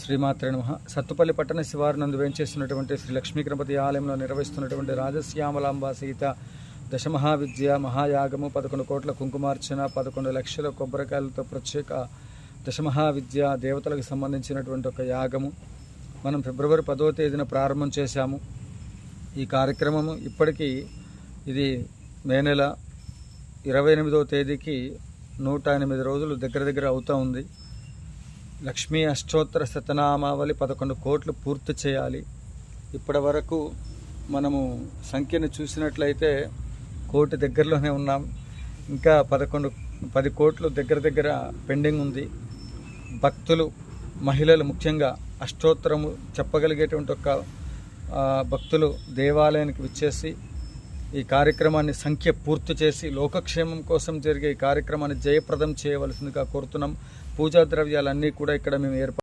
శ్రీమాత్రే నమః. సత్తుపల్లి పట్టణ శివారు నందు వేంచేస్తున్నటువంటి శ్రీ లక్ష్మీ గణపతి ఆలయంలో నిర్వహిస్తున్నటువంటి రాజశ్యామలాంబ సీత దశమహావిద్య మహాయాగము 11 కోట్ల కుంకుమార్చన 11 లక్షల కొబ్బరికాయలతో ప్రత్యేక దశమహావిద్య దేవతలకు సంబంధించినటువంటి ఒక యాగము మనం ఫిబ్రవరి 10వ తేదీన ప్రారంభం చేశాము. ఈ కార్యక్రమము ఇప్పటికీ ఇది మే నెల 28వ తేదీకి 108 రోజులు దగ్గర అవుతూ ఉంది. లక్ష్మీ అష్టోత్తర శతనామావళి 11 కోట్లు పూర్తి చేయాలి. ఇప్పటి వరకు మనము సంఖ్యను చూసినట్లయితే కోటి దగ్గరలోనే ఉన్నాం. ఇంకా 10 కోట్లు దగ్గర పెండింగ్ ఉంది. భక్తులు మహిళలు ముఖ్యంగా అష్టోత్తరము చెప్పగలిగేటువంటి ఒక భక్తులు దేవాలయానికి విచ్చేసి ఈ కార్యక్రమాన్ని సంఖ్య పూర్తి చేసి లోకక్షేమం కోసం జరిగే ఈ కార్యక్రమాన్ని జయప్రదం చేయవలసిందిగా కోరుతున్నాం. పూజా ద్రవ్యాలన్నీ కూడా ఇక్కడ మేము ఏర్పాటు